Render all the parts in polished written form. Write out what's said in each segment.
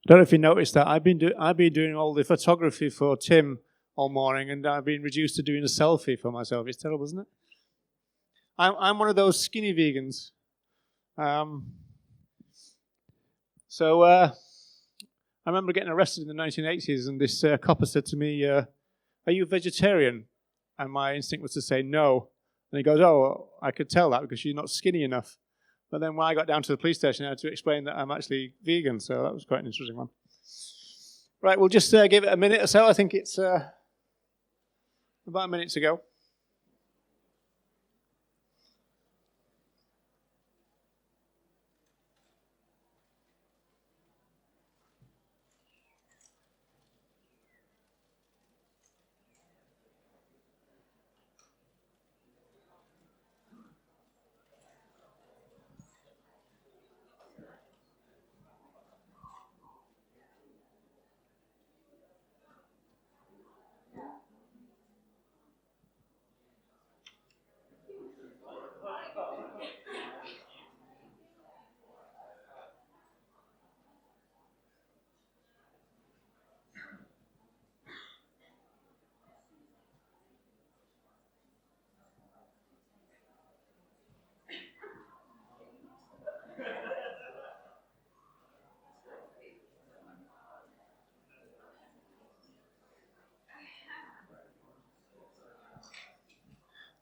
don't know if you noticed that I've been doing all the photography for Tim all morning, and I've been reduced to doing a selfie for myself. It's terrible, isn't it? I'm one of those skinny vegans. So I remember getting arrested in the 1980s, and this copper said to me, "Are you a vegetarian?" And my instinct was to say no. And he goes, "Oh, I could tell that because you're not skinny enough." But then when I got down to the police station, I had to explain that I'm actually vegan, so that was quite an interesting one. Right, we'll just give it a minute or so. I think it's about a minute to go.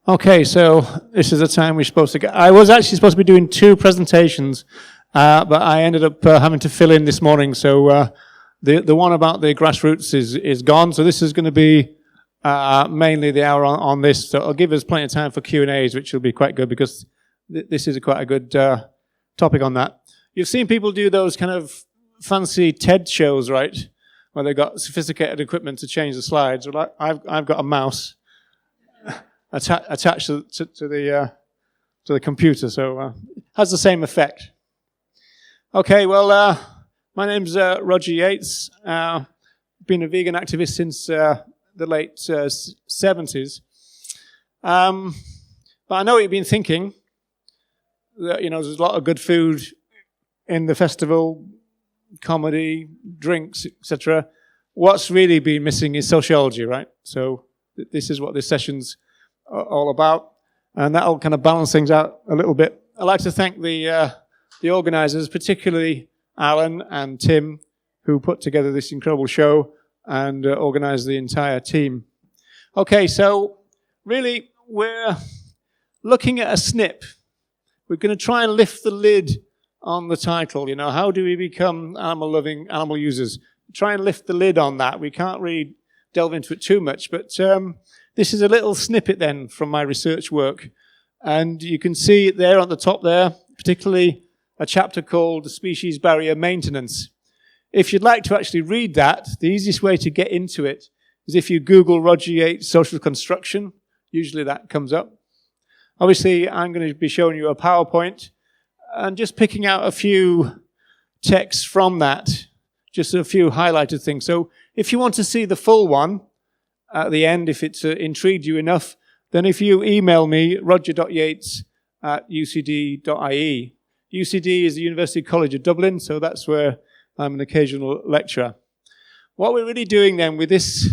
Okay, so this is the time we're supposed to get. I was actually supposed to be doing 2 presentations, but I ended up having to fill in this morning. So the one about the grassroots is gone. So this is going to be mainly the hour on this. So it'll give us plenty of time for Q&As, which will be quite good because this is quite a good topic on that. You've seen people do those kind of fancy TED shows, right? Where they've got sophisticated equipment to change the slides. Well, I've got a mouse attached to the computer, so it has the same effect. Okay, well, my name's Roger Yates. Been a vegan activist since the late 70s. But I know what you've been thinking. That, there's a lot of good food in the festival, comedy, drinks, etc. What's really been missing is sociology, right? So this is what this session's all about, and that'll kind of balance things out a little bit. I'd like to thank the organisers, particularly Alan and Tim, who put together this incredible show and organised the entire team. Okay, so really we're looking at a snip. We're going to try and lift the lid on the title. How do we become animal-loving animal users? Try and lift the lid on that. We can't really delve into it too much, but this is a little snippet then from my research work. And you can see it there on the top there, particularly a chapter called The Species Barrier Maintenance. If you'd like to actually read that, the easiest way to get into it is if you Google Roger Yates social construction. Usually that comes up. Obviously, I'm going to be showing you a PowerPoint and just picking out a few texts from that, just a few highlighted things. So if you want to see the full one, at the end, if it's intrigued you enough, then if you email me, roger.yates@ucd.ie. UCD is the University College of Dublin, so that's where I'm an occasional lecturer. What we're really doing then with this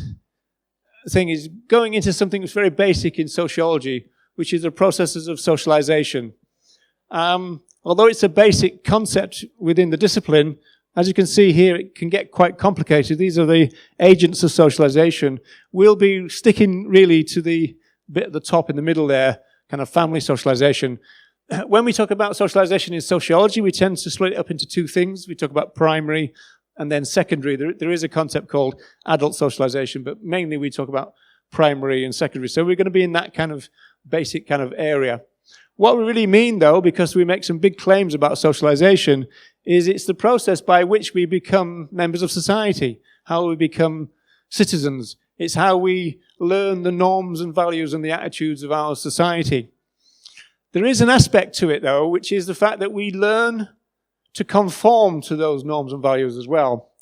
thing is going into something that's very basic in sociology, which is the processes of socialization. Although it's a basic concept within the discipline, as you can see here, it can get quite complicated. These are the agents of socialization. We'll be sticking really to the bit at the top in the middle there, kind of family socialization. When we talk about socialization in sociology, we tend to split it up into 2 things. We talk about primary and then secondary. There is a concept called adult socialization, but mainly we talk about primary and secondary. So we're going to be in that kind of basic kind of area. What we really mean, though, because we make some big claims about socialization, is it's the process by which we become members of society, how we become citizens. It's how we learn the norms and values and the attitudes of our society. There is an aspect to it, though, which is the fact that we learn to conform to those norms and values as well.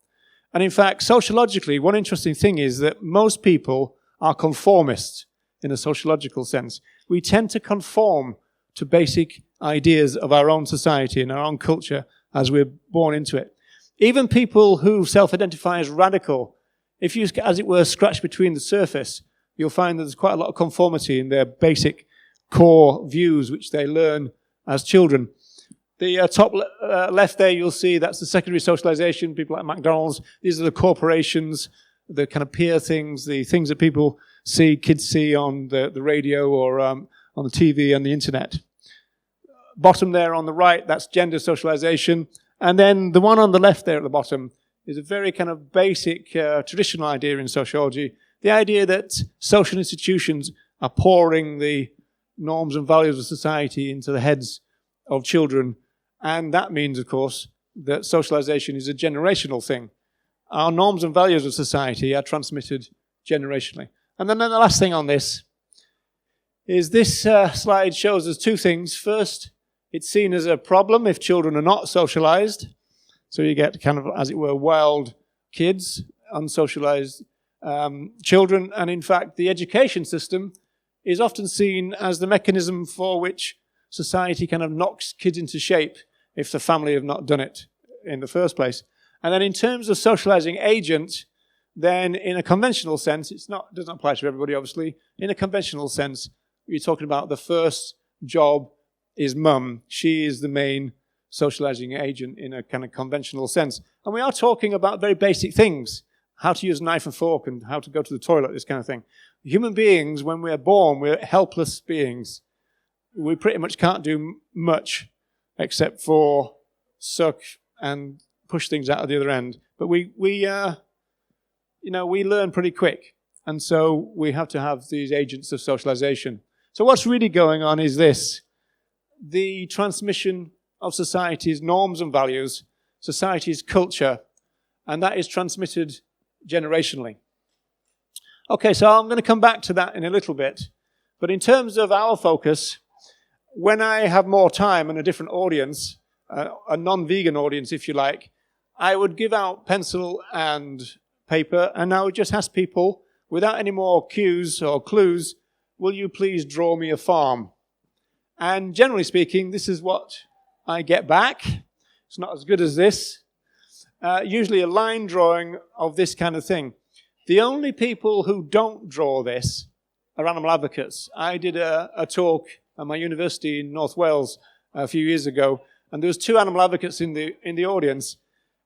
And in fact, sociologically, one interesting thing is that most people are conformists in a sociological sense. We tend to conform to basic ideas of our own society and our own culture as we're born into it. Even people who self-identify as radical, if you, as it were, scratch between the surface, you'll find that there's quite a lot of conformity in their basic core views which they learn as children. The top left there, you'll see that's the secondary socialization, people like McDonald's. These are the corporations, the kind of peer things, the things that people see, kids see on the radio or on the TV and the internet. Bottom there on the right, that's gender socialization. And then the one on the left there at the bottom is a very kind of basic traditional idea in sociology, the idea that social institutions are pouring the norms and values of society into the heads of children. And that means, of course, that socialization is a generational thing. Our norms and values of society are transmitted generationally. And then the last thing on this is this slide shows us two things. First, it's seen as a problem if children are not socialized. So you get kind of, as it were, wild kids, unsocialized children. And in fact, the education system is often seen as the mechanism for which society kind of knocks kids into shape if the family have not done it in the first place. And then in terms of socializing agent, then in a conventional sense, doesn't apply to everybody, obviously. In a conventional sense, you're talking about the first job is mum. She is the main socializing agent in a kind of conventional sense. And we are talking about very basic things, how to use a knife and fork and how to go to the toilet, this kind of thing. Human beings, when we're born, we're helpless beings. We pretty much can't do much except for suck and push things out of the other end. But we learn pretty quick. And so we have to have these agents of socialization. So what's really going on is this. The transmission of society's norms and values, society's culture, and that is transmitted generationally. Okay, so I'm going to come back to that in a little bit. But in terms of our focus, when I have more time and a different audience, a non-vegan audience, if you like, I would give out pencil and paper, and I would just ask people, without any more cues or clues, will you please draw me a farm? And generally speaking, this is what I get back. It's not as good as this. Usually a line drawing of this kind of thing. The only people who don't draw this are animal advocates. I did a talk at my university in North Wales a few years ago, and there was two animal advocates in the audience,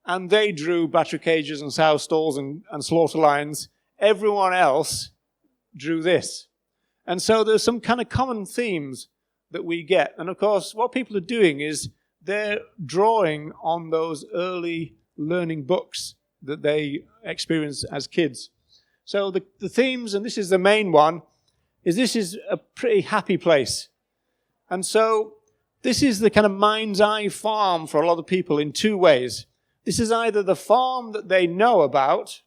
and they drew battery cages and sow stalls and slaughter lines. Everyone else drew this. And so there's some kind of common themes that we get. And of course, what people are doing is they're drawing on those early learning books that they experience as kids. So the themes, and this is the main one, is this is a pretty happy place. And so this is the kind of mind's eye farm for a lot of people in two ways. This is either the farm that they know about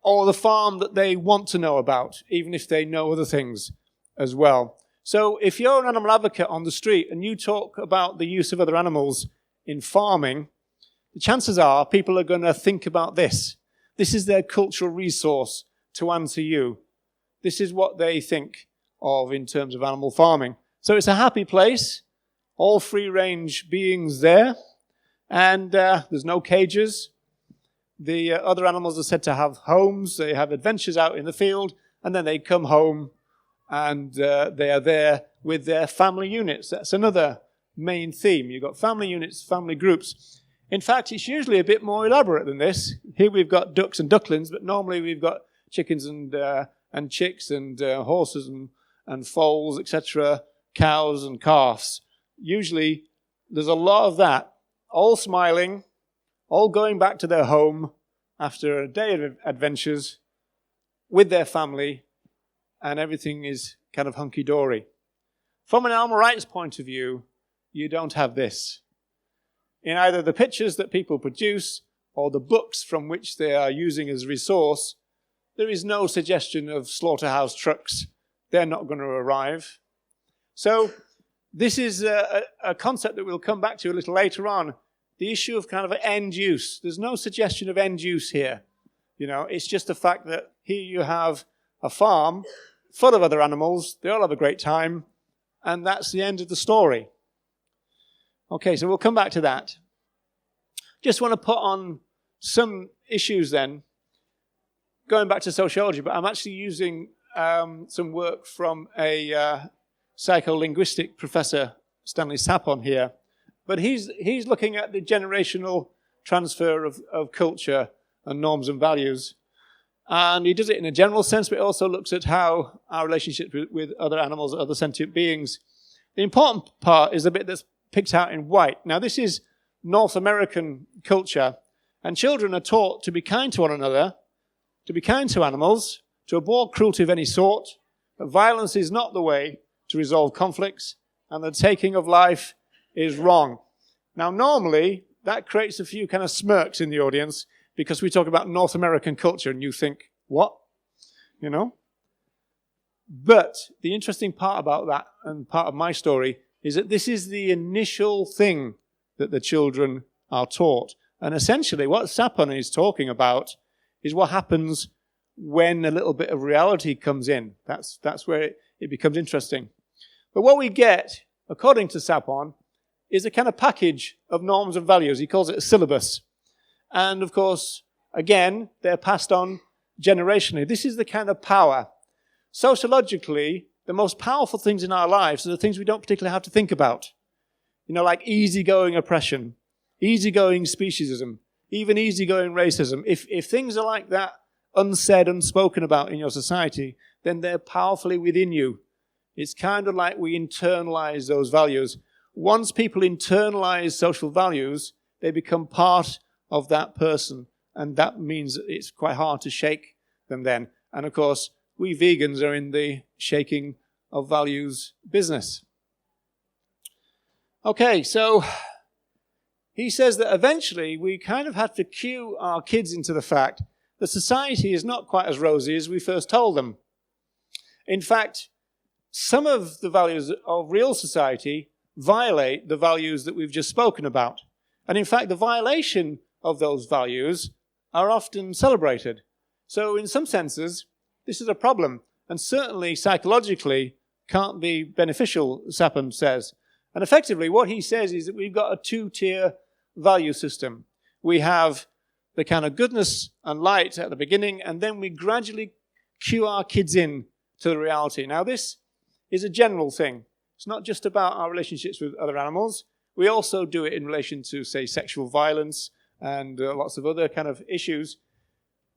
or the farm that they want to know about, even if they know other things as well. So if you're an animal advocate on the street and you talk about the use of other animals in farming, the chances are people are going to think about this. This is their cultural resource to answer you. This is what they think of in terms of animal farming. So it's a happy place, all free-range beings there, and there's no cages. The other animals are said to have homes. They have adventures out in the field, and then they come home, and they are there with their family units. That's another main theme. You've got family units, family groups. In fact, it's usually a bit more elaborate than this. Here we've got ducks and ducklings, but normally we've got chickens and chicks and horses and foals, etc., cows and calves. Usually there's a lot of that, all smiling, all going back to their home after a day of adventures with their family, and everything is kind of hunky-dory. From an animal rights point of view, you don't have this. In either the pictures that people produce or the books from which they are using as a resource, there is no suggestion of slaughterhouse trucks. They're not going to arrive. So this is a concept that we'll come back to a little later on, the issue of kind of end use. There's no suggestion of end use here. It's just the fact that here you have a farm full of other animals. They all have a great time, and that's the end of the story. Okay, so we'll come back to that. Just want to put on some issues then, going back to sociology, but I'm actually using some work from a psycholinguistic professor, Stanley Sapon here. But he's looking at the generational transfer of culture and norms and values. And he does it in a general sense, but he also looks at how our relationship with other animals, other sentient beings. The important part is the bit that's picked out in white. Now, this is North American culture, and children are taught to be kind to one another, to be kind to animals, to abhor cruelty of any sort, that violence is not the way to resolve conflicts, and the taking of life is wrong. Now, normally, that creates a few kind of smirks in the audience, because we talk about North American culture, and you think, what? You know? But the interesting part about that, and part of my story, is that this is the initial thing that the children are taught. And essentially, what Sapon is talking about is what happens when a little bit of reality comes in. That's where it becomes interesting. But what we get, according to Sapon, is a kind of package of norms and values. He calls it a syllabus. And of course, again, they're passed on generationally. This is the kind of power. Sociologically, the most powerful things in our lives are the things we don't particularly have to think about. You know, like easygoing oppression, easygoing speciesism, even easygoing racism. If things are like that, unsaid, unspoken about in your society, then they're powerfully within you. It's kind of like we internalize those values. Once people internalize social values, they become part of that person, and that means it's quite hard to shake them then. And of course, we vegans are in the shaking of values business. Okay, so he says that eventually we kind of had to cue our kids into the fact that society is not quite as rosy as we first told them. In fact, some of the values of real society violate the values that we've just spoken about. And in fact, the violation of those values are often celebrated. So in some senses, this is a problem, and certainly psychologically can't be beneficial, Sapon says. And effectively what he says is that we've got a two-tier value system. We have the kind of goodness and light at the beginning, and then we gradually cue our kids in to the reality. Now this is a general thing. It's not just about our relationships with other animals. We also do it in relation to, say, sexual violence and lots of other kind of issues.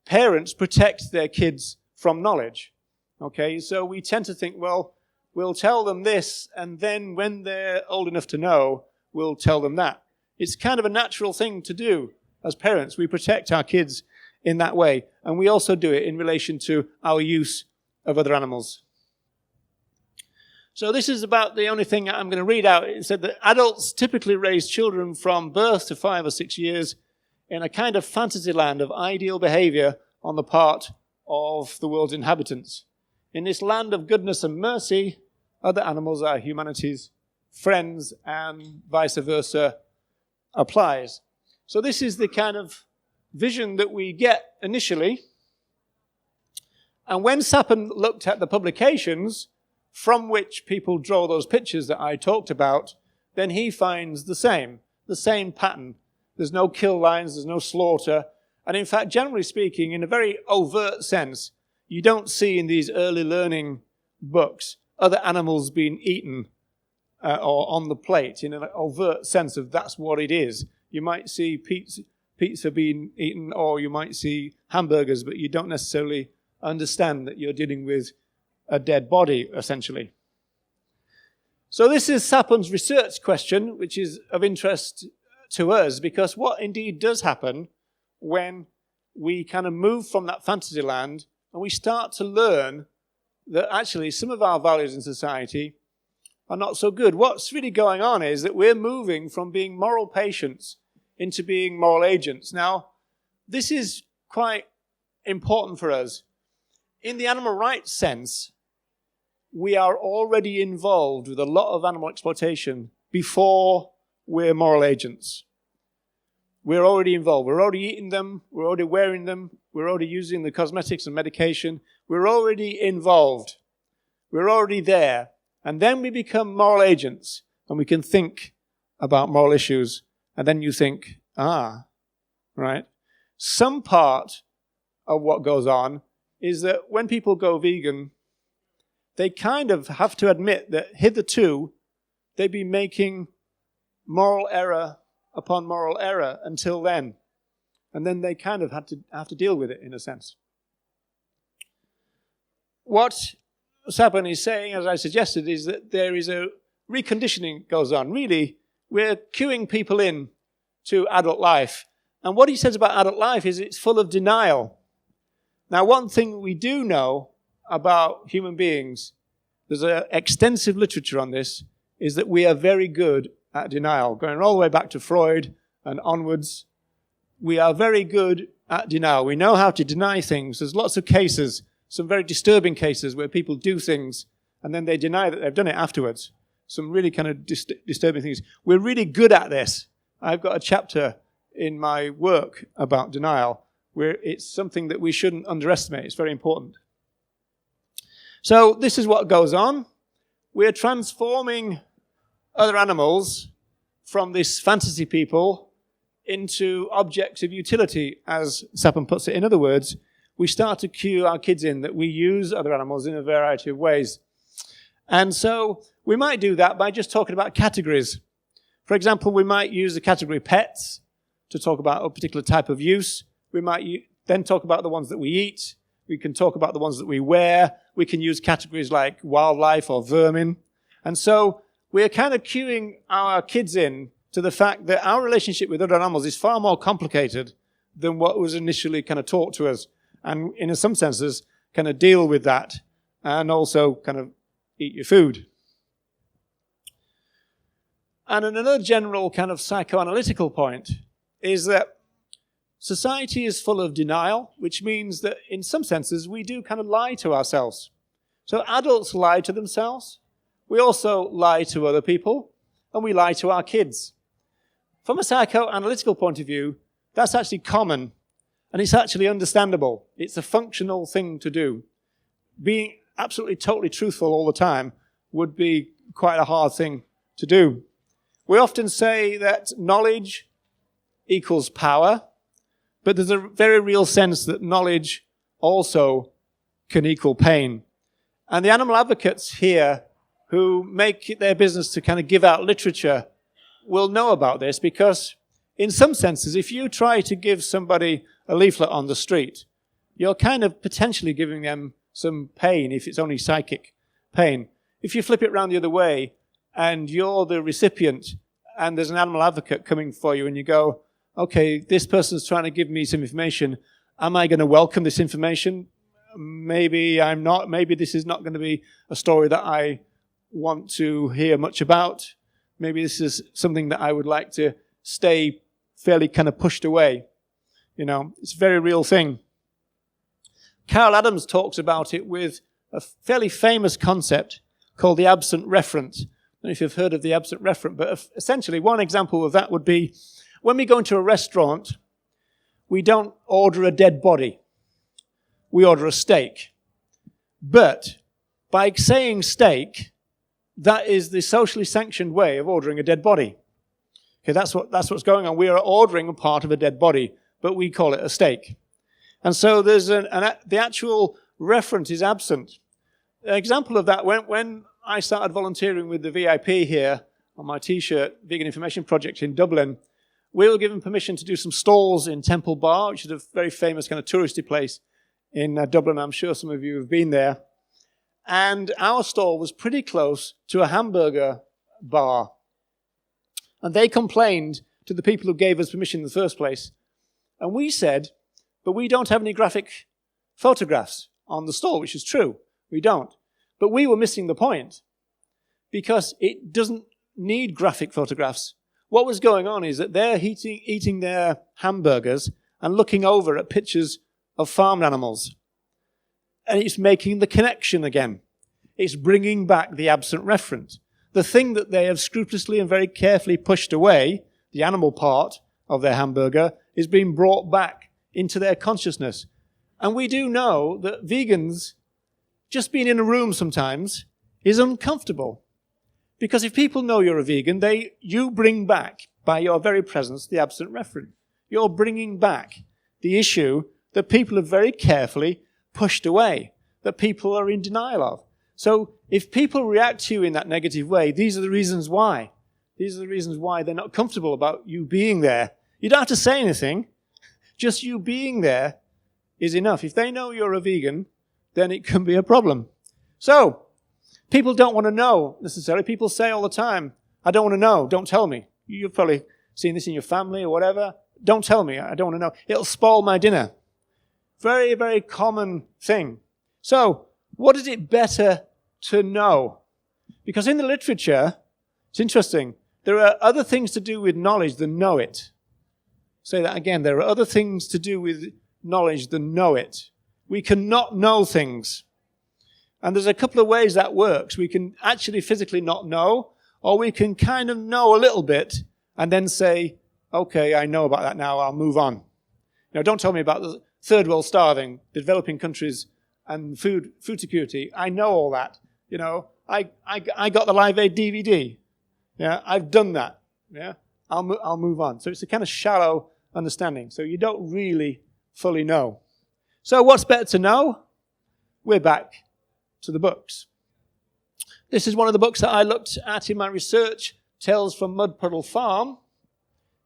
Parents protect their kids from knowledge. Okay, so we tend to think, well, we'll tell them this, and then when they're old enough to know, we'll tell them that. It's kind of a natural thing to do as parents. We protect our kids in that way, and we also do it in relation to our use of other animals. So this is about the only thing I'm going to read out. It said that adults typically raise children from birth to 5 or 6 years in a kind of fantasy land of ideal behavior on the part of the world's inhabitants. In this land of goodness and mercy, other animals are humanity's friends, and vice versa applies. So this is the kind of vision that we get initially. And when Sapon looked at the publications from which people draw those pictures that I talked about, then he finds the same pattern. There's no kill lines, there's no slaughter. And in fact, generally speaking, in a very overt sense, you don't see in these early learning books other animals being eaten or on the plate in an overt sense of that's what it is. You might see pizza being eaten, or you might see hamburgers, but you don't necessarily understand that you're dealing with a dead body, essentially. So this is Sapon's research question, which is of interest to us, because what indeed does happen when we kind of move from that fantasy land and we start to learn that actually some of our values in society are not so good. What's really going on is that we're moving from being moral patients into being moral agents. Now, this is quite important for us. In the animal rights sense, we are already involved with a lot of animal exploitation before we're moral agents. We're already involved. We're already eating them. We're already wearing them. We're already using the cosmetics and medication. We're already involved. We're already there. And then we become moral agents, and we can think about moral issues. And then you think, right? Some part of what goes on is that when people go vegan, they kind of have to admit that hitherto they've been making moral error upon moral error until then. And then they kind of have to deal with it in a sense. What Sabin is saying, as I suggested, is that there is a reconditioning goes on. Really, we're cueing people in to adult life. And what he says about adult life is it's full of denial. Now, one thing we do know about human beings, there's extensive literature on this, is that we are very good at denial. Going all the way back to Freud and onwards, we are very good at denial. We know how to deny things. There's lots of cases, some very disturbing cases where people do things and then they deny that they've done it afterwards. Some really kind of disturbing things. We're really good at this. I've got a chapter in my work about denial where it's something that we shouldn't underestimate. It's very important. So this is what goes on. We're transforming other animals from this fantasy people into objects of utility, as Sapin puts it. In other words, we start to cue our kids in that we use other animals in a variety of ways. And so we might do that by just talking about categories. For example, we might use the category pets to talk about a particular type of use. We might then talk about the ones that we eat. We can talk about the ones that we wear. We can use categories like wildlife or vermin. And so we're kind of cueing our kids in to the fact that our relationship with other animals is far more complicated than what was initially kind of taught to us. And in some senses, kind of deal with that and also kind of eat your food. And another general kind of psychoanalytical point is that society is full of denial, which means that in some senses we do kind of lie to ourselves. So adults lie to themselves. We also lie to other people, and we lie to our kids. From a psychoanalytical point of view, that's actually common, and it's actually understandable. It's a functional thing to do. Being absolutely totally truthful all the time would be quite a hard thing to do. We often say that knowledge equals power, but there's a very real sense that knowledge also can equal pain. And the animal advocates here who make it their business to kind of give out literature will know about this, because in some senses, if you try to give somebody a leaflet on the street, you're kind of potentially giving them some pain if it's only psychic pain. If you flip it around the other way and you're the recipient and there's an animal advocate coming for you and you go, okay, this person's trying to give me some information. Am I going to welcome this information? Maybe I'm not. Maybe this is not going to be a story that I want to hear much about. Maybe this is something that I would like to stay fairly kind of pushed away. You know, it's a very real thing. Carol Adams talks about it with a fairly famous concept called the absent referent. I don't know if you've heard of the absent referent, but essentially one example of that would be when we go into a restaurant, we don't order a dead body. We order a steak. But by saying steak, that is the socially sanctioned way of ordering a dead body. Okay, that's what's going on. We are ordering a part of a dead body, but we call it a steak. And so there's the actual referent is absent. An example of that, when I started volunteering with the VIP here on my T-shirt Vegan Information Project in Dublin, we were given permission to do some stalls in Temple Bar, which is a very famous kind of touristy place in Dublin. I'm sure some of you have been there. And our stall was pretty close to a hamburger bar. And they complained to the people who gave us permission in the first place. And we said, but we don't have any graphic photographs on the stall, which is true. We don't. But we were missing the point, because it doesn't need graphic photographs. What was going on is that they're eating their hamburgers and looking over at pictures of farmed animals. And it's making the connection again. It's bringing back the absent referent. The thing that they have scrupulously and very carefully pushed away, the animal part of their hamburger, is being brought back into their consciousness. And we do know that vegans, just being in a room sometimes, is uncomfortable. Because if people know you're a vegan, you bring back, by your very presence, the absent referent. You're bringing back the issue that people have very carefully pushed away, that people are in denial of. So if people react to you in that negative way, these are the reasons why. These are the reasons why they're not comfortable about you being there. You don't have to say anything. Just you being there is enough. If they know you're a vegan, then it can be a problem. So, people don't want to know necessarily. People say all the time, I don't want to know, don't tell me. You've probably seen this in your family or whatever. Don't tell me, I don't want to know. It'll spoil my dinner. Very, very common thing. So, what is it better to know? Because in the literature, it's interesting, there are other things to do with knowledge than know it. Say that again, there are other things to do with knowledge than know it. We cannot know things. And there's a couple of ways that works. We can actually physically not know, or we can kind of know a little bit and then say, okay, I know about that now, I'll move on. Don't tell me about the third world starving, the developing countries and food security. I know all that. I got the Live Aid DVD. Yeah, I've done that. Yeah, I'll move on. So it's a kind of shallow understanding. So you don't really fully know. So what's better to know? We're back to the books. This is one of the books that I looked at in my research, Tales from Mud Puddle Farm.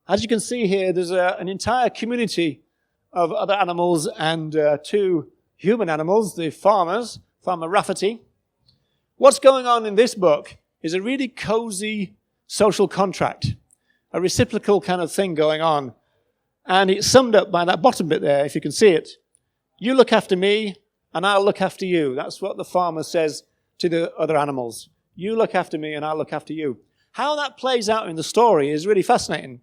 As you can see here, there's an entire community of other animals and 2 human animals, the farmers, Farmer Rafferty. What's going on in this book is a really cozy social contract, a reciprocal kind of thing going on. And it's summed up by that bottom bit there, if you can see it. You look after me, and I'll look after you. That's what the farmer says to the other animals. You look after me, and I'll look after you. How that plays out in the story is really fascinating.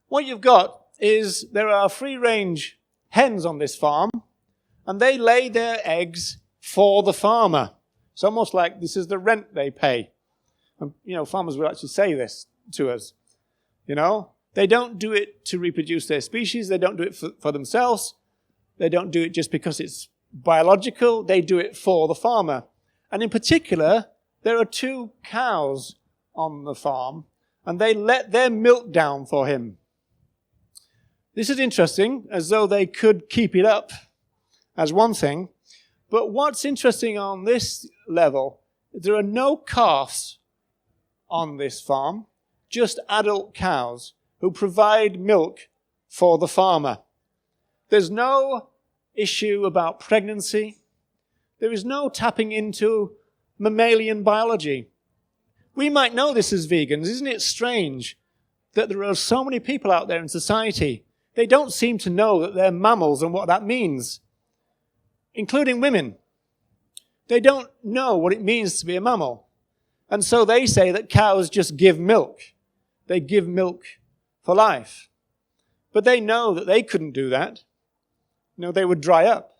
What you've got is there are free-range hens on this farm, and they lay their eggs for the farmer. It's almost like this is the rent they pay. And, farmers will actually say this to us. They don't do it to reproduce their species. They don't do it for themselves. They don't do it just because it's biological. They do it for the farmer. And in particular, there are 2 cows on the farm, and they let their milk down for him. This is interesting, as though they could keep it up as one thing. But what's interesting on this level, there are no calves on this farm, just adult cows who provide milk for the farmer. There's no issue about pregnancy. There is no tapping into mammalian biology. We might know this as vegans. Isn't it strange that there are so many people out there in society, they don't seem to know that they're mammals and what that means, including women. They don't know what it means to be a mammal. And so they say that cows just give milk. They give milk for life. But they know that they couldn't do that. They would dry up.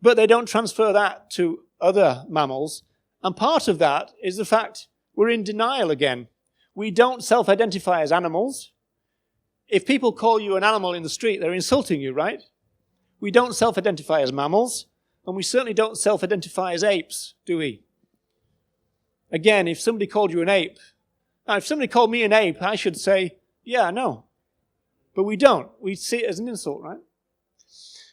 But they don't transfer that to other mammals. And part of that is the fact we're in denial again. We don't self-identify as animals. If people call you an animal in the street, they're insulting you, right? We don't self-identify as mammals, and we certainly don't self-identify as apes, do we? Again, if somebody called you an ape, now if somebody called me an ape, I should say, yeah, no. But we don't. We see it as an insult, right?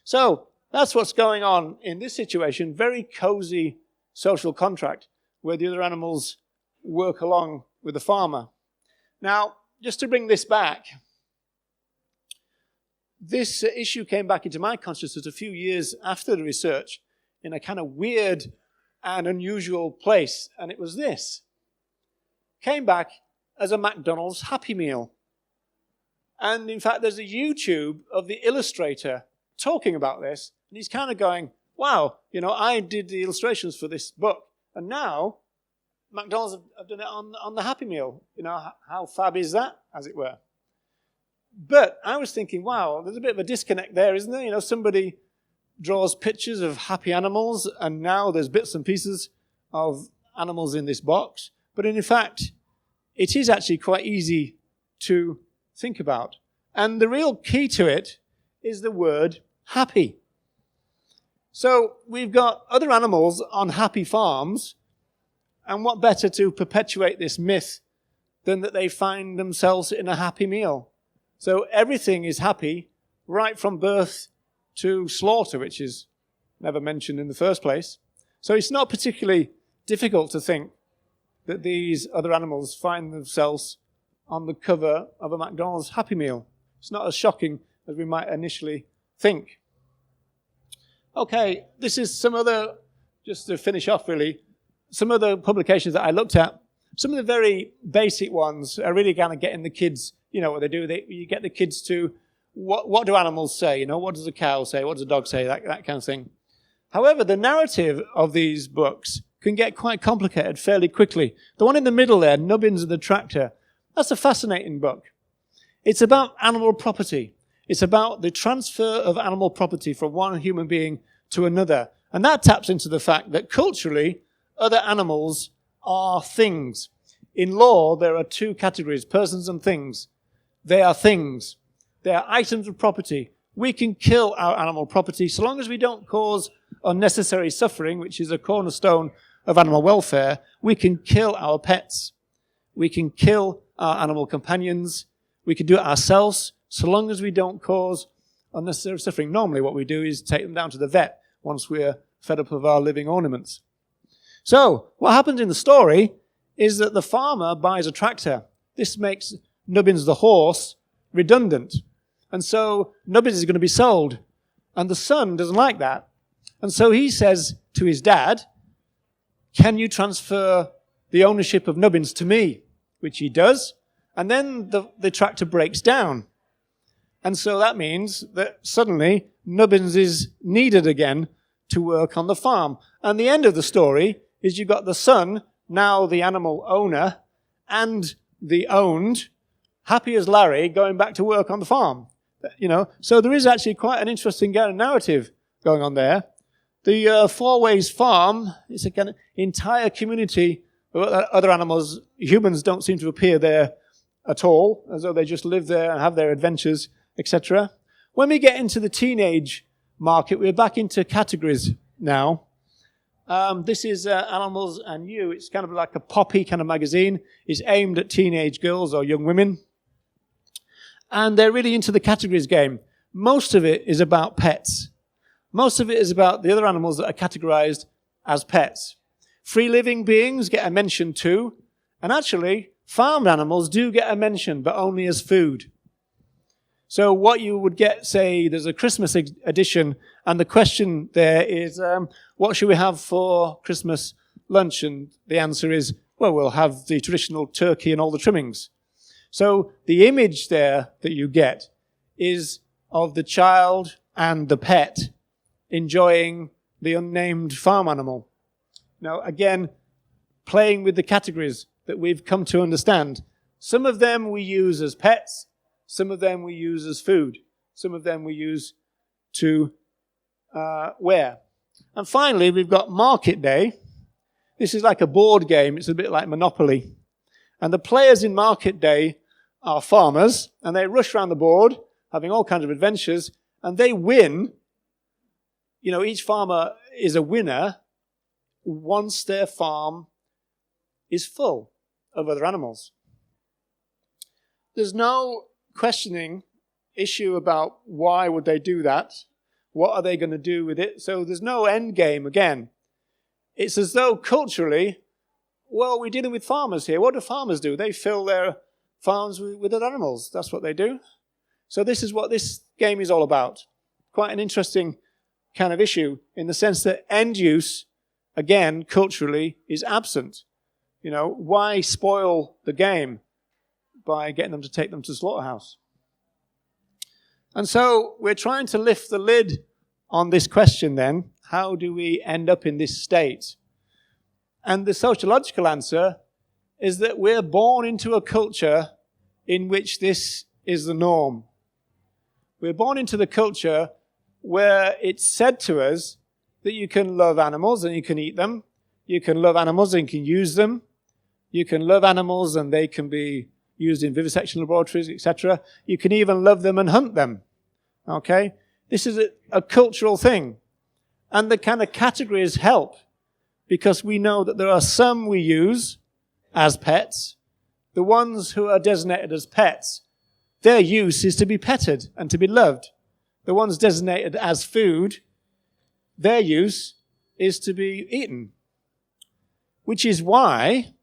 So that's what's going on in this situation. Very cozy social contract where the other animals work along with the farmer. Now, just to bring this back, this issue came back into my consciousness a few years after the research in a kind of weird and unusual place, and it was this. Came back as a McDonald's Happy Meal. And in fact, there's a YouTube of the illustrator talking about this, and he's kind of going, wow, I did the illustrations for this book, and now McDonald's have done it on the Happy Meal. How fab is that, as it were? But I was thinking, wow, there's a bit of a disconnect there, isn't there? Somebody draws pictures of happy animals, and now there's bits and pieces of animals in this box. But in fact, it is actually quite easy to think about. And the real key to it is the word happy. So we've got other animals on happy farms, and what better to perpetuate this myth than that they find themselves in a happy meal? So everything is happy right from birth to slaughter, which is never mentioned in the first place. So it's not particularly difficult to think that these other animals find themselves on the cover of a McDonald's Happy Meal. It's not as shocking as we might initially think. Okay, this is some other, just to finish off really, some of the publications that I looked at. Some of the very basic ones are really kind of getting the kids, what they do. You get the kids to, what do animals say? What does a cow say? What does a dog say? That kind of thing. However, the narrative of these books can get quite complicated fairly quickly. The one in the middle there, Nubbins and the Tractor, that's a fascinating book. It's about animal property. It's about the transfer of animal property from one human being to another. And that taps into the fact that culturally, other animals are things. In law, there are two categories, persons and things. They are things. They are items of property. We can kill our animal property so long as we don't cause unnecessary suffering, which is a cornerstone of animal welfare. We can kill our pets. We can kill our animal companions. We can do it ourselves so long as we don't cause unnecessary suffering. Normally what we do is take them down to the vet once we're fed up of our living ornaments. So what happens in the story is that the farmer buys a tractor. This makes Nubbins the horse redundant. And so Nubbins is going to be sold. And the son doesn't like that. And so he says to his dad, can you transfer the ownership of Nubbins to me? Which he does. And then the tractor breaks down. And so that means that suddenly Nubbins is needed again to work on the farm. And the end of the story is you've got the son, now the animal owner, and the owned, happy as Larry, going back to work on the farm. So there is actually quite an interesting narrative going on there. The Four Ways Farm is a kind of entire community of other animals. Humans don't seem to appear there at all, as though they just live there and have their adventures, etc. When we get into the teenage market, we're back into categories now. This is Animals and You. It's kind of like a poppy kind of magazine. It's aimed at teenage girls or young women. And they're really into the categories game. Most of it is about pets. Most of it is about the other animals that are categorized as pets. Free living beings get a mention too. And actually, farmed animals do get a mention, but only as food. So what you would get, say, there's a Christmas edition, and the question there is, what should we have for Christmas lunch? And the answer is, well, we'll have the traditional turkey and all the trimmings. So the image there that you get is of the child and the pet enjoying the unnamed farm animal. Now, again, playing with the categories that we've come to understand. Some of them we use as pets. Some of them we use as food. Some of them we use to wear. And finally, we've got Market Day. This is like a board game. It's a bit like Monopoly. And the players in Market Day are farmers, and they rush around the board, having all kinds of adventures, and they win. Each farmer is a winner once their farm is full of other animals. There's no questioning issue about why would they do that? What are they going to do with it? So there's no end game again. It's as though culturally, well, we're dealing with farmers here. What do farmers do? They fill their farms with other animals. That's what they do. So this is what this game is all about. Quite an interesting kind of issue in the sense that end use, again, culturally, is absent. Why spoil the game by getting them to take them to the slaughterhouse? And so we're trying to lift the lid on this question then. How do we end up in this state? And the sociological answer is that we're born into a culture in which this is the norm. We're born into the culture where it's said to us that you can love animals and you can eat them. You can love animals and you can use them. You can love animals and they can be used in vivisection laboratories, etc. You can even love them and hunt them. Okay? This is a cultural thing. And the kind of categories help because we know that there are some we use as pets. The ones who are designated as pets their use is to be petted and to be loved. The ones designated as food, their use is to be eaten. Which is why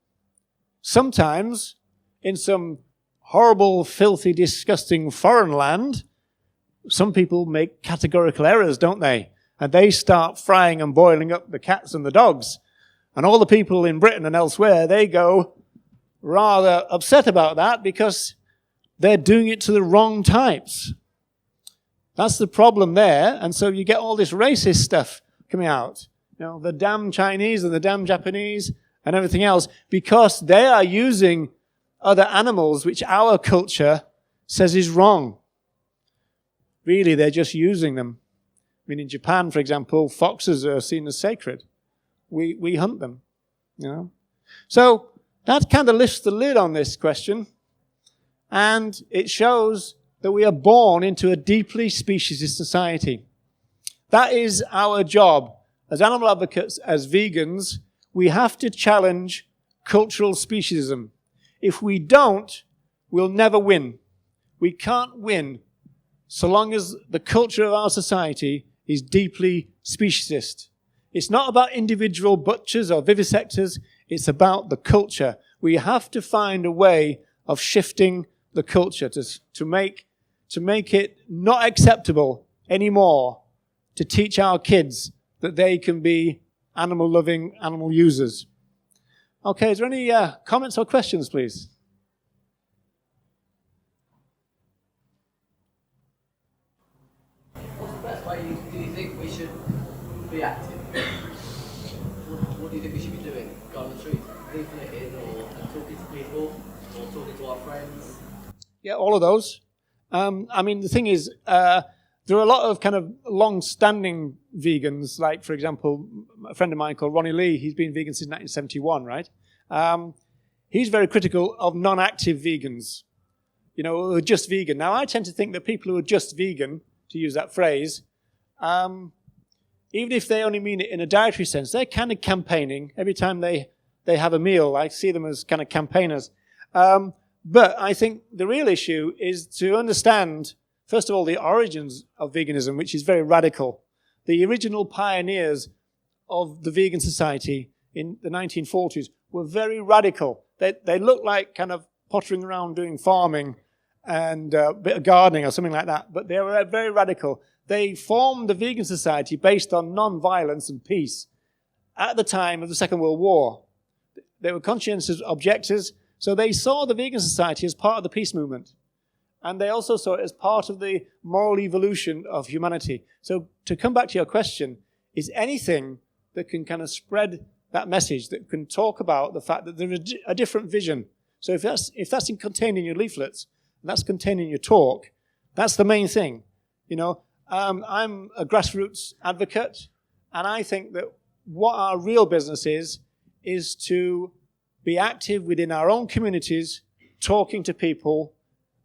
sometimes in some horrible, filthy, disgusting foreign land, some people make categorical errors, don't they? And they start frying and boiling up the cats and the dogs. And all the people in Britain and elsewhere, they go rather upset about that because they're doing it to the wrong types. That's the problem there. And so you get all this racist stuff coming out. You know, the damn Chinese and the damn Japanese and everything else, because they are using other animals which our culture says is wrong. Really, they're just using them. I mean, in Japan, for example, foxes are seen as sacred. We hunt them, you know. So that kind of lifts the lid on this question, and it shows that we are born into a deeply speciesist society. That is our job. As animal advocates, as vegans, we have to challenge cultural speciesism. If we don't, we'll never win. We can't win so long as the culture of our society is deeply speciesist. It's not about individual butchers or vivisectors. It's about the culture. We have to find a way of shifting the culture to make it not acceptable anymore to teach our kids that they can be animal-loving animal users. Okay, is there any comments or questions, please? What's the best way do you think we should be active? What do you think we should be doing? Go on the street, leaving it in, or talking to people, or talking to our friends? Yeah, all of those. I mean, the thing is, there are a lot of kind of long-standing vegans, like, for example, a friend of mine called Ronnie Lee. He's been vegan since 1971, right? He's very critical of non-active vegans, you know, who are just vegan. Now, I tend to think that people who are just vegan, to use that phrase, even if they only mean it in a dietary sense, they're kind of campaigning. Every time they have a meal, I see them as kind of campaigners. But I think the real issue is to understand, first of all, the origins of veganism, which is very radical. The original pioneers of the vegan society in the 1940s were very radical. They looked like kind of pottering around doing farming and a bit of gardening or something like that, but they were very radical. They formed the vegan society based on non-violence and peace at the time of the Second World War. They were conscientious objectors, so they saw the vegan society as part of the peace movement. And they also saw it as part of the moral evolution of humanity. So to come back to your question, is anything that can kind of spread that message, that can talk about the fact that there is a different vision. So if that's contained in your leaflets, and that's contained in your talk, that's the main thing. You know, I'm a grassroots advocate, and I think that what our real business is to be active within our own communities, talking to people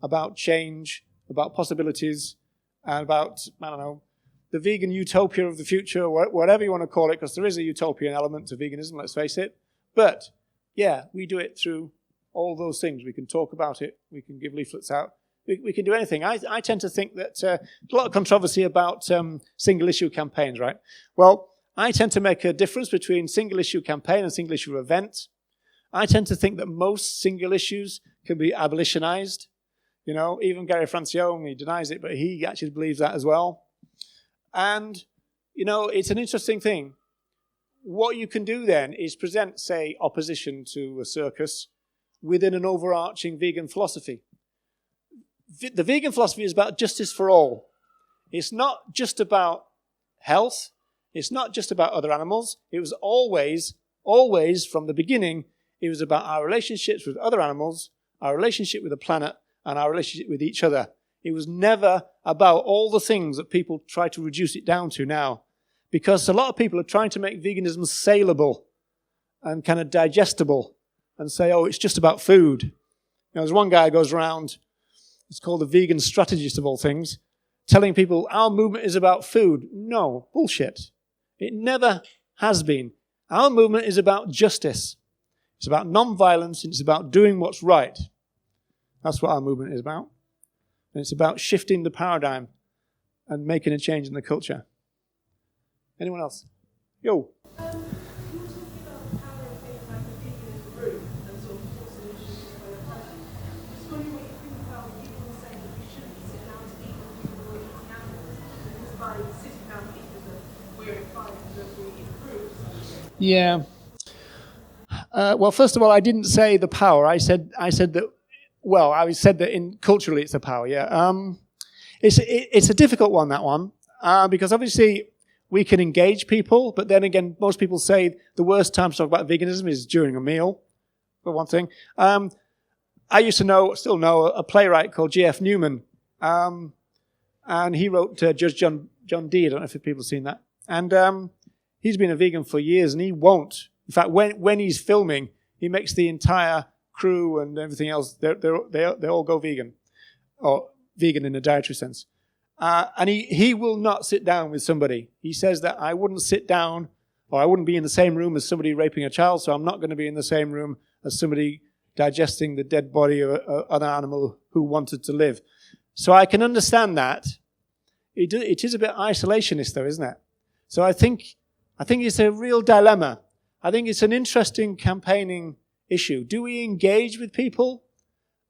about change, about possibilities, and about, I don't know, the vegan utopia of the future, whatever you want to call it, because there is a utopian element to veganism, let's face it. But, yeah, we do it through all those things. We can talk about it. We can give leaflets out. We can do anything. I tend to think that a lot of controversy about single-issue campaigns, right? Well, I tend to make a difference between single-issue campaign and single-issue event. I tend to think that most single issues can be abolitionized. You know, even Gary Francione, he denies it, but he actually believes that as well. And, you know, it's an interesting thing. What you can do then is present, say, opposition to a circus within an overarching vegan philosophy. The vegan philosophy is about justice for all. It's not just about health. It's not just about other animals. It was always from the beginning, it was about our relationships with other animals, our relationship with the planet, and our relationship with each other. It was never about all the things that people try to reduce it down to now. Because a lot of people are trying to make veganism saleable and kind of digestible and say, oh, it's just about food. Now, there's one guy who goes around, it's called the vegan strategist of all things, telling people our movement is about food. No, bullshit. It never has been. Our movement is about justice. It's about non-violence, and it's about doing what's right. That's what our movement is about. And it's about shifting the paradigm and making a change in the culture. Anyone else? Yo. You were talking about the power of being like a vegan in the room and sort of forcing issues to their person. Just wondering what you think about people saying that we shouldn't sit down to eat with people who are eating animals, because by sitting down to eat with them, we're implying that we improve something. Yeah. Well, first of all, I didn't say the power. I said that. Well, I said that culturally it's a power. Yeah. It's a difficult one, that one, because obviously we can engage people, but then again, most people say the worst time to talk about veganism is during a meal, for one thing. I used to still know a playwright called G.F. Newman, and he wrote Judge John Dee. I don't know if people have seen that. And he's been a vegan for years, and he won't. In fact, when he's filming, he makes the entire crew and everything else, they all go vegan, or vegan in a dietary sense. And he will not sit down with somebody. He says that I wouldn't sit down, or I wouldn't be in the same room as somebody raping a child, so I'm not going to be in the same room as somebody digesting the dead body of an animal who wanted to live. So I can understand that. It is a bit isolationist, though, isn't it? So I think it's a real dilemma. I think it's an interesting campaigning issue. Do we engage with people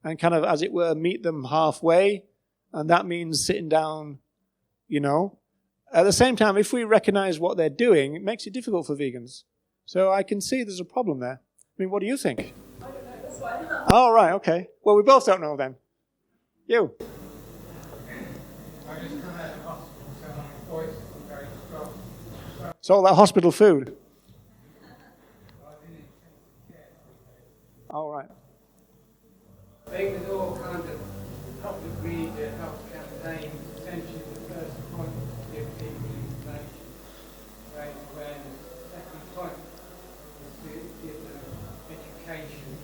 and kind of, as it were, meet them halfway? And that means sitting down, At the same time, if we recognize what they're doing, it makes it difficult for vegans. So I can see there's a problem there. I mean, what do you think? I don't know, that's why I'm not. Oh, right, okay. Well, we both don't know then. You? I just come out of hospital, so my voice is very strong. It's all that hospital food. All right. I think there's all kinds of public media, health campaigns. Essentially, the first point is to give people information, raise awareness. The second point is to give them education.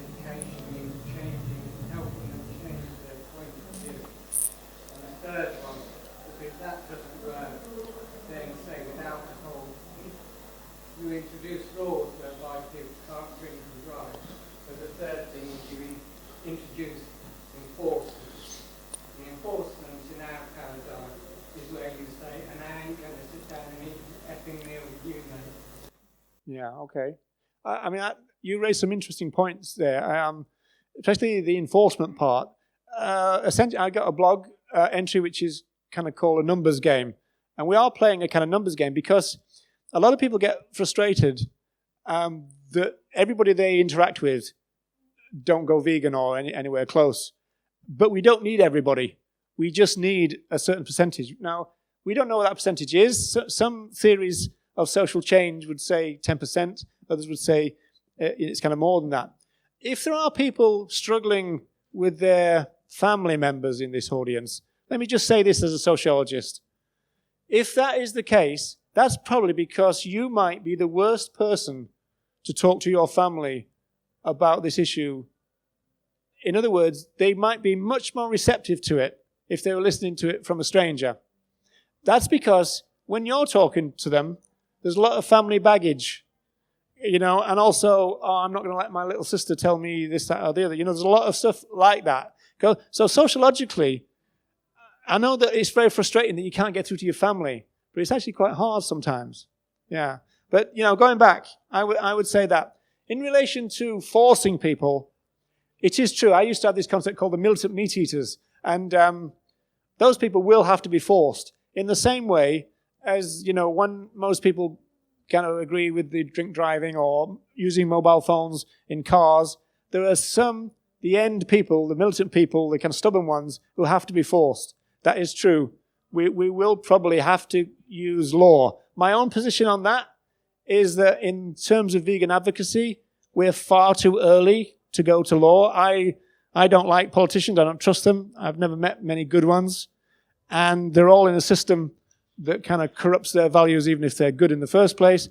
Education means changing, helping them change their point of view. And the third one is if that doesn't work, then say with alcohol, you introduce laws whereby people can't drink and drive. But the third thing is you introduce enforcement. The enforcement in our paradigm is where you say, and I ain't going to sit down and eat an effing meal with you, mate. Yeah, okay. I mean, you raised some interesting points there, especially the enforcement part. Essentially, I got a blog entry which is kind of called a numbers game. And we are playing a kind of numbers game because a lot of people get frustrated that everybody they interact with don't go vegan or anywhere close. But we don't need everybody. We just need a certain percentage. Now, we don't know what that percentage is. Some theories of social change would say 10%. Others would say it's kind of more than that. If there are people struggling with their family members in this audience, let me just say this as a sociologist. If that is the case, that's probably because you might be the worst person to talk to your family about this issue. In other words, they might be much more receptive to it if they were listening to it from a stranger. That's because when you're talking to them, there's a lot of family baggage, and also, I'm not going to let my little sister tell me this, that, or the other. There's a lot of stuff like that. So sociologically, I know that it's very frustrating that you can't get through to your family, but it's actually quite hard sometimes. Yeah. But, going back, I would say that in relation to forcing people, it is true. I used to have this concept called the militant meat eaters, and those people will have to be forced in the same way as, when most people kind of agree with the drink driving or using mobile phones in cars, there are some, the end people, the militant people, the kind of stubborn ones, who have to be forced. That is true. We will probably have to use law. My own position on that is that in terms of vegan advocacy, we're far too early to go to law. I don't like politicians. I don't trust them. I've never met many good ones. And they're all in a system that kind of corrupts their values, even if they're good in the first place.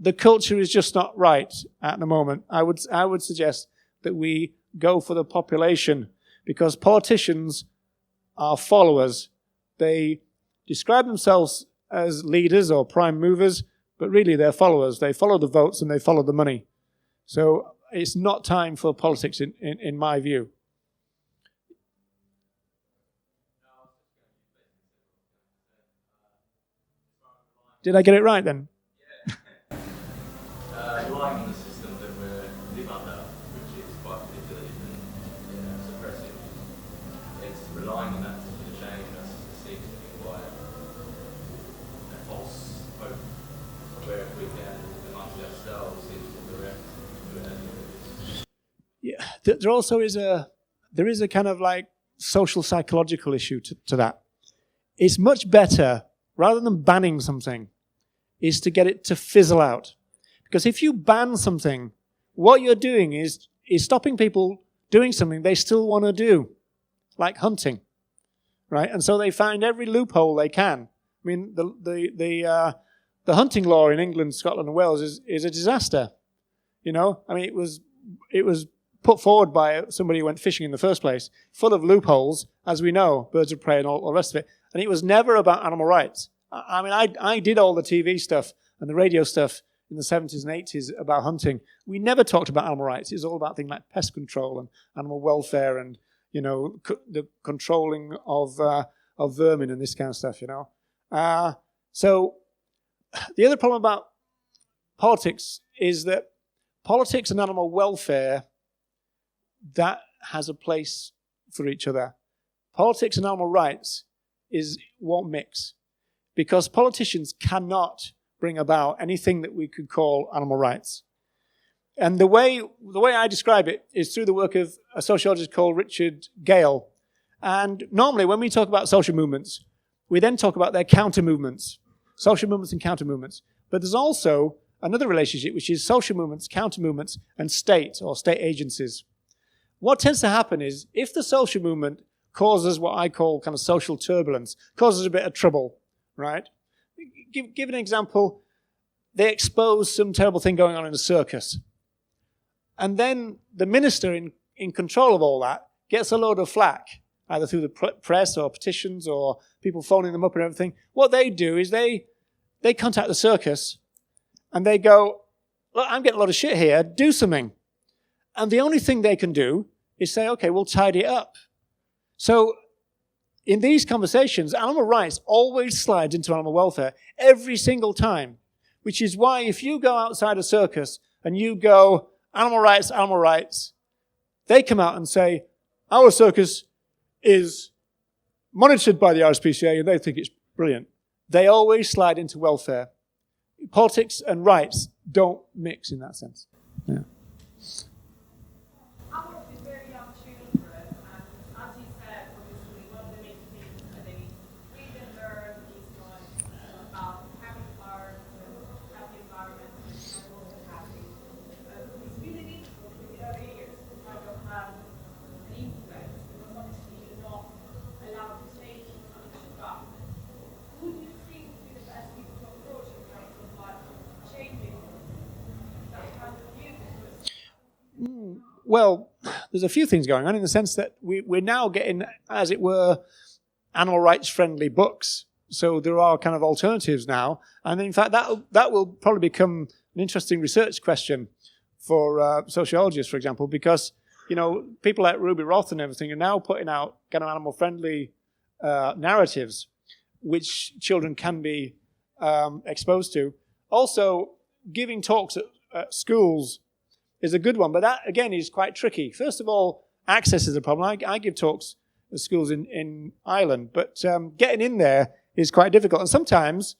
The culture is just not right at the moment. I would suggest that we go for the population, because politicians are followers. They describe themselves as leaders or prime movers, but really they're followers. They follow the votes and they follow the money. So it's not time for politics in my view. Did I get it right then? Relying on the system that we live under, which is quite manipulative and suppressive, it's relying on that system to change us seems to be quite a false hope, where if we can, amongst ourselves, seems to direct to any of this. Yeah, there also is a kind of like social psychological issue to that. It's much better, rather than banning something, is to get it to fizzle out. Because if you ban something, what you're doing is stopping people doing something they still want to do, like hunting, right? And so they find every loophole they can. I mean, the hunting law in England, Scotland, and Wales is a disaster. You know, I mean, it was put forward by somebody who went fishing in the first place, full of loopholes, as we know, birds of prey and all the rest of it. And it was never about animal rights. I mean, I did all the TV stuff and the radio stuff in the 70s and 80s about hunting. We never talked about animal rights. It was all about things like pest control and animal welfare and, you know, the controlling of vermin and this kind of stuff, you know. So the other problem about politics is that politics and animal welfare, that has a place for each other. Politics and animal rights won't mix, because politicians cannot bring about anything that we could call animal rights. And the way I describe it is through the work of a sociologist called Richard Gale. And normally when we talk about social movements, we then talk about their counter movements, social movements and counter movements. But there's also another relationship, which is social movements, counter movements, and state or state agencies. What tends to happen is if the social movement causes what I call kind of social turbulence, causes a bit of trouble, right? Give an example. They expose some terrible thing going on in a circus. And then the minister in control of all that gets a load of flack, either through the press or petitions or people phoning them up and everything. What they do is they contact the circus and they go, look, I'm getting a lot of shit here, do something. And the only thing they can do is say, okay, we'll tidy it up. So in these conversations, animal rights always slides into animal welfare every single time, which is why if you go outside a circus and you go, animal rights, they come out and say, our circus is monitored by the RSPCA and they think it's brilliant. They always slide into welfare. Politics and rights don't mix in that sense. Yeah. I work with very young children, and as you said, obviously, one of the main things that they read and learn is about having farms and happy environments and also happy. It's really difficult in the early years to kind of have an influence, because obviously you're not allowed to say too much. But who do you think would be the best people to approach in terms of like changing that kind of view? Well, there's a few things going on in the sense that we're now getting, as it were, animal rights friendly books. So there are kind of alternatives now. And in fact, that will probably become an interesting research question for sociologists, for example, because, you know, people like Ruby Roth and everything are now putting out kind of animal friendly narratives, which children can be exposed to. Also, giving talks at schools is a good one, but that, again, is quite tricky. First of all, access is a problem. I give talks at schools in Ireland, but getting in there is quite difficult. And sometimes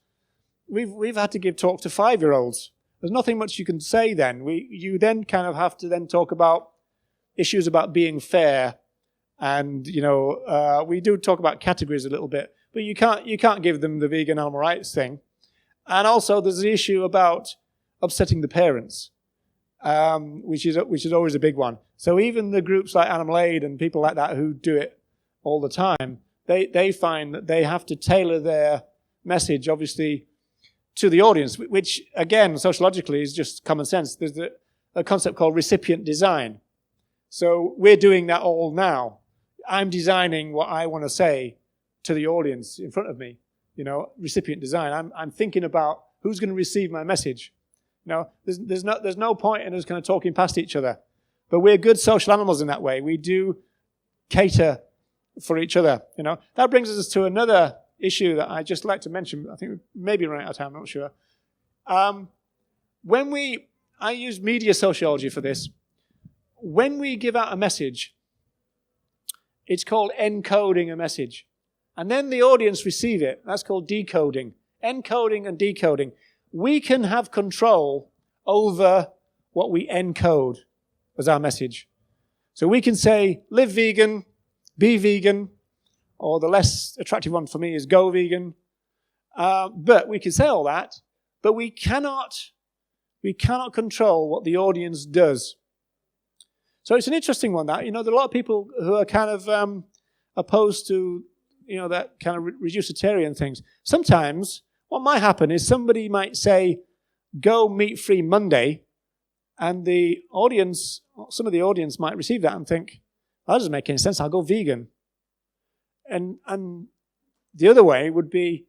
we've had to give talks to 5-year-olds. There's nothing much you can say then. You then kind of have to then talk about issues about being fair. And, you know, we do talk about categories a little bit, but you can't give them the vegan animal rights thing. And also there's the issue about upsetting the parents. Which is always a big one. So even the groups like Animal Aid and people like that who do it all the time, they find that they have to tailor their message, obviously, to the audience, which, again, sociologically is just common sense. There's a concept called recipient design. So we're doing that all now. I'm designing what I want to say to the audience in front of me, you know, recipient design. I'm thinking about who's going to receive my message. You know, there's no point in us kind of talking past each other. But we're good social animals in that way. We do cater for each other, you know. That brings us to another issue that I just like to mention. I think we maybe run out of time, I'm not sure. I use media sociology for this. When we give out a message, it's called encoding a message. And then the audience receive it. That's called decoding. Encoding and decoding. We can have control over what we encode as our message. So we can say, live vegan, be vegan, or the less attractive one for me is go vegan. But we can say all that, but we cannot control what the audience does. So it's an interesting one, that. There are a lot of people who are kind of opposed to, that kind of reducitarian things. Sometimes what might happen is somebody might say, go meat-free Monday, and some of the audience might receive that and think, that doesn't make any sense, I'll go vegan. And the other way would be,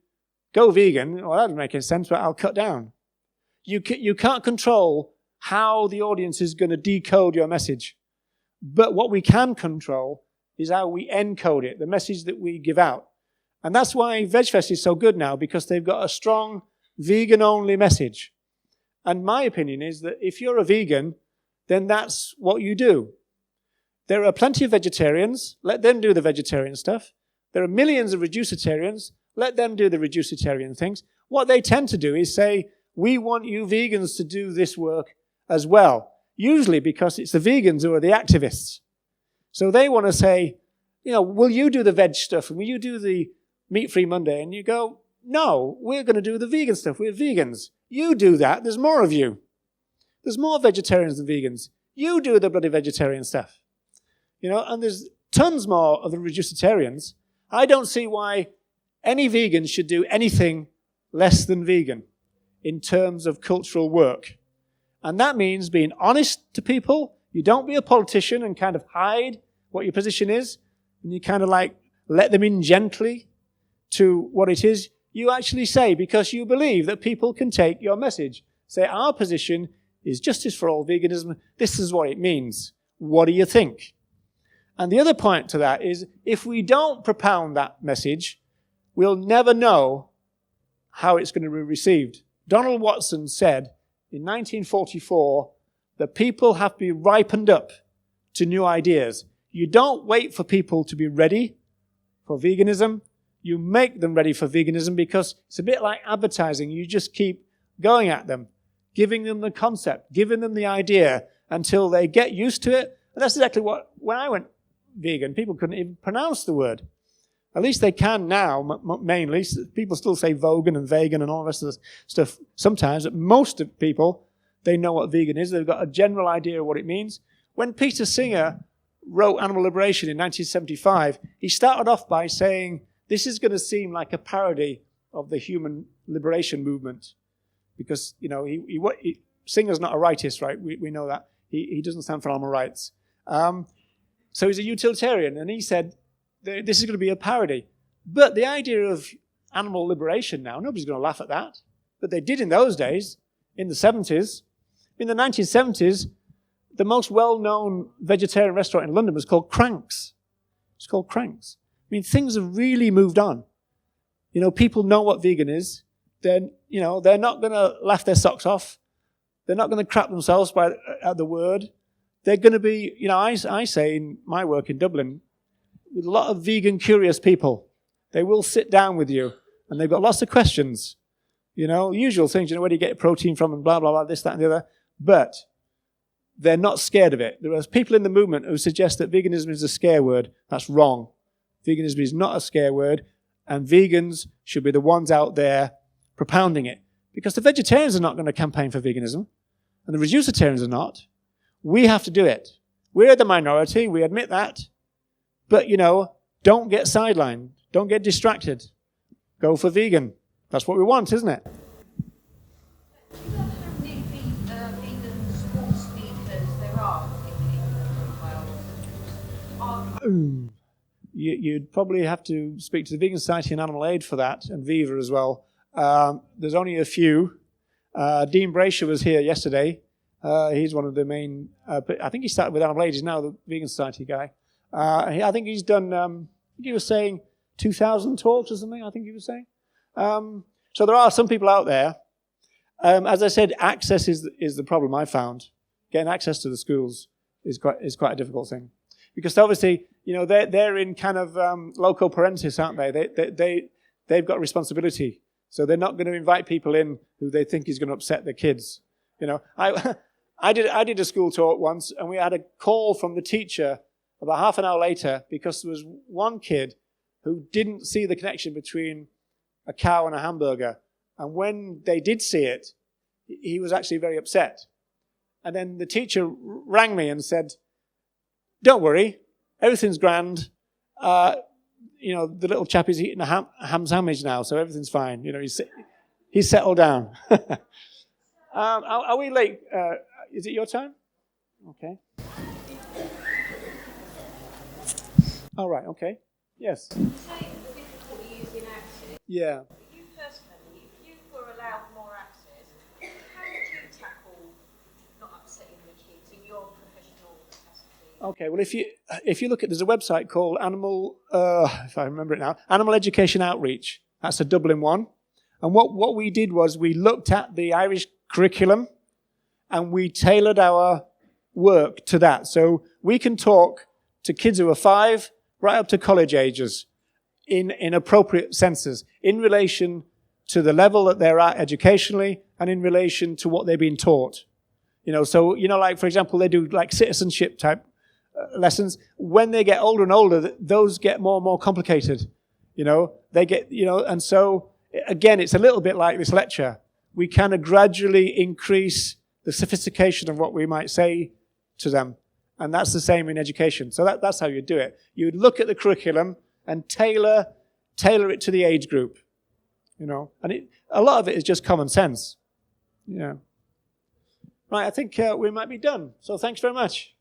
go vegan, well, that doesn't make any sense, but I'll cut down. You can't control how the audience is going to decode your message. But what we can control is how we encode it, the message that we give out. And that's why VegFest is so good now, because they've got a strong vegan-only message. And my opinion is that if you're a vegan, then that's what you do. There are plenty of vegetarians. Let them do the vegetarian stuff. There are millions of reducitarians. Let them do the reducitarian things. What they tend to do is say, we want you vegans to do this work as well. Usually because it's the vegans who are the activists. So they want to say, will you do the veg stuff? And will you do the meat-free Monday? And you go, no, we're going to do the vegan stuff. We're vegans. You do that. There's more of you. There's more vegetarians than vegans. You do the bloody vegetarian stuff. And there's tons more of the reducitarians. I don't see why any vegan should do anything less than vegan in terms of cultural work. And that means being honest to people. You don't be a politician and kind of hide what your position is. And you kind of let them in gently to what it is. You actually say, because you believe that people can take your message. Say, our position is justice for all veganism. This is what it means. What do you think? And the other point to that is, if we don't propound that message, we'll never know how it's going to be received. Donald Watson said in 1944 that people have to be ripened up to new ideas. You don't wait for people to be ready for veganism. You make them ready for veganism, because it's a bit like advertising. You just keep going at them, giving them the concept, giving them the idea until they get used to it. And that's exactly what, when I went vegan, people couldn't even pronounce the word. At least they can now, mainly. People still say vogan and vegan and all the rest of the stuff sometimes, but most of people, they know what vegan is. They've got a general idea of what it means. When Peter Singer wrote Animal Liberation in 1975, he started off by saying, this is going to seem like a parody of the human liberation movement. Because, Singer's not a rightist, right? We know that. He doesn't stand for animal rights. So he's a utilitarian, and he said, this is going to be a parody. But the idea of animal liberation now, nobody's going to laugh at that. But they did in those days, in the 70s. In the 1970s, the most well-known vegetarian restaurant in London was called Cranks. It's called Cranks. I mean, things have really moved on. People know what vegan is. They're not going to laugh their socks off. They're not going to crap themselves at the word. They're going to be, I say in my work in Dublin, with a lot of vegan curious people. They will sit down with you, and they've got lots of questions. Usual things, where do you get protein from, and blah, blah, blah, this, that, and the other. But they're not scared of it. There are people in the movement who suggest that veganism is a scare word. That's wrong. Veganism is not a scare word, and vegans should be the ones out there propounding it. Because the vegetarians are not going to campaign for veganism, and the reducitarians are not. We have to do it. We're the minority, we admit that. But, don't get sidelined. Don't get distracted. Go for vegan. That's what we want, isn't it? Do you know how many vegan sports speakers there are in England and Wales? You'd probably have to speak to the Vegan Society and Animal Aid for that, and Viva as well. There's only a few. Dean Brasher was here yesterday. He's one of the main... I think he started with Animal Aid. He's now the Vegan Society guy. I think he's done... he was saying 2,000 talks or something, I think he was saying. So there are some people out there. As I said, access is the problem I found. Getting access to the schools is quite a difficult thing. Because obviously, they're in kind of loco parentis, aren't they? They've got responsibility. So they're not going to invite people in who they think is going to upset their kids. I did a school talk once, and we had a call from the teacher about half an hour later because there was one kid who didn't see the connection between a cow and a hamburger. And when they did see it, he was actually very upset. And then the teacher rang me and said, "Don't worry, everything's grand. The little chap is eating a ham sandwich now, so everything's fine. He's settled down." Are we late? Is it your time? Okay. All right. Okay. Yes. Say the difficulty using access. Yeah. You personally, if you were allowed more access, how would you tackle not upsetting the kids in your professional capacity? Okay. Well, if you look at, there's a website called if I remember it now, Animal Education Outreach. That's a Dublin one. And what we did was we looked at the Irish curriculum and we tailored our work to that. So we can talk to kids who are 5 right up to college ages in appropriate senses in relation to the level that they're at educationally and in relation to what they're being taught. Like, for example, they do like citizenship type lessons. When they get older and older, those get more and more complicated. They get, and so again, it's a little bit like this lecture. We kind of gradually increase the sophistication of what we might say to them. And that's the same in education. So that's how you do it. You would look at the curriculum and tailor it to the age group. And a lot of it is just common sense. Yeah. Right, I think we might be done. So thanks very much.